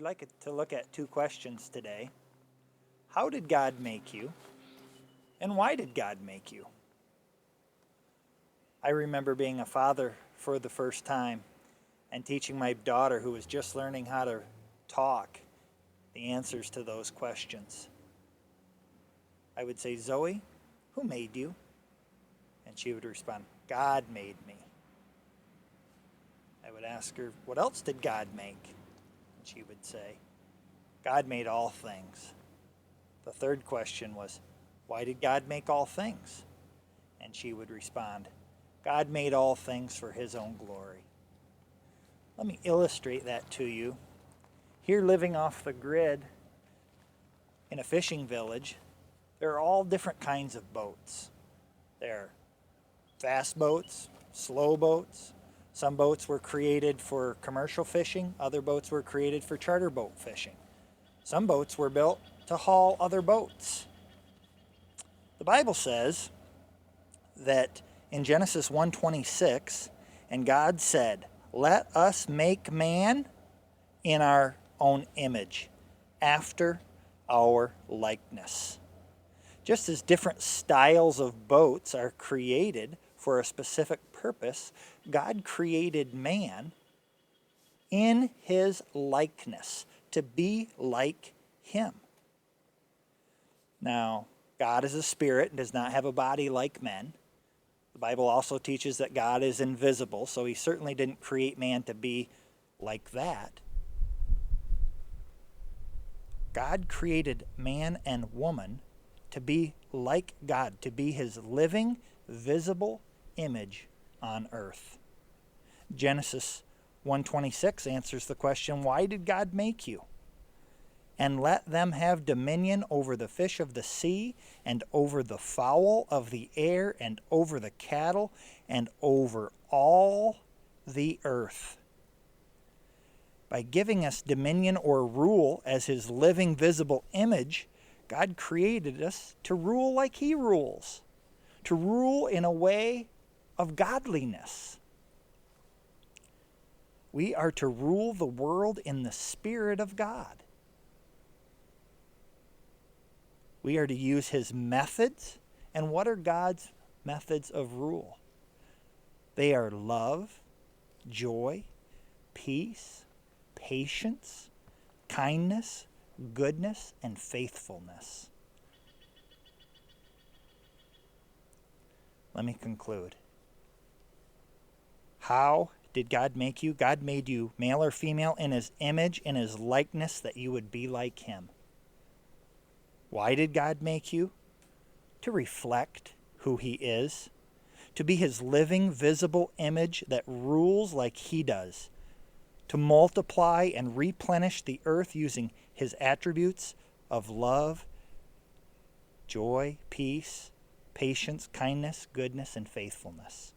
like to look at two questions today. How did God make you? And why did God make you? I remember being a father for the first time and teaching my daughter, who was just learning how to talk, the answers to those questions. I would say, Zoe, who made you? And she would respond, God made me. I would ask her, what else did God make? And she would say, God made all things. The third question was, why did God make all things? And she would respond, God made all things for his own glory. Let me illustrate that to you. Here, living off the grid in a fishing village, there are all different kinds of boats. There are fast boats, slow boats. Some boats were created for commercial fishing. Other boats were created for charter boat fishing. Some boats were built to haul other boats. The Bible says that in Genesis 1:26, and God said, let us make man in our own image, after our likeness. Just as different styles of boats are created for a specific purpose, God created man in his likeness, to be like him. Now, God is a spirit and does not have a body like men. The Bible also teaches that God is invisible, so he certainly didn't create man to be like that. God created man and woman to be like God, to be his living, visible image on earth. Genesis 1:26 answers the question, why did God make you? And let them have dominion over the fish of the sea, and over the fowl of the air, and over the cattle, and over all the earth. By giving us dominion or rule as his living, visible image, God created us to rule like he rules, to rule in a way of godliness. We are to rule the world in the Spirit of God. We are to use his methods. And what are God's methods of rule? They are love, joy, peace, patience, kindness, goodness, and faithfulness. Let me conclude. How did God make you? God made you male or female in his image, in his likeness, that you would be like him. Why did God make you? To reflect who he is, to be his living, visible image that rules like he does, to multiply and replenish the earth using his attributes of love, joy, peace, patience, kindness, goodness, and faithfulness.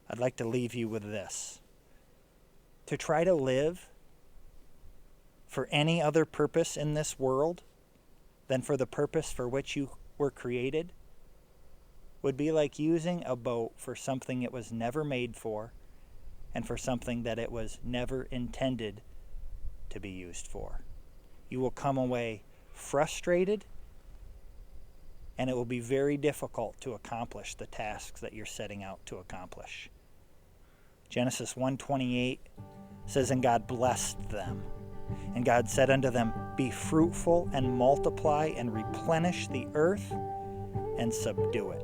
I'd like to leave you with this. To try to live for any other purpose in this world than for the purpose for which you were created would be like using a boat for something it was never made for, and for something that it was never intended to be used for. You will come away frustrated, and it will be very difficult to accomplish the tasks that you're setting out to accomplish. Genesis 1:28 says, and God blessed them. And God said unto them, be fruitful and multiply and replenish the earth and subdue it.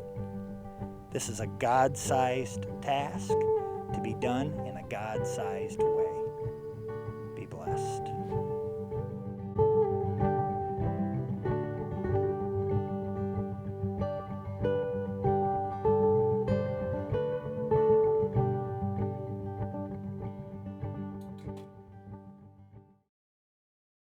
This is a God-sized task to be done in a God-sized way.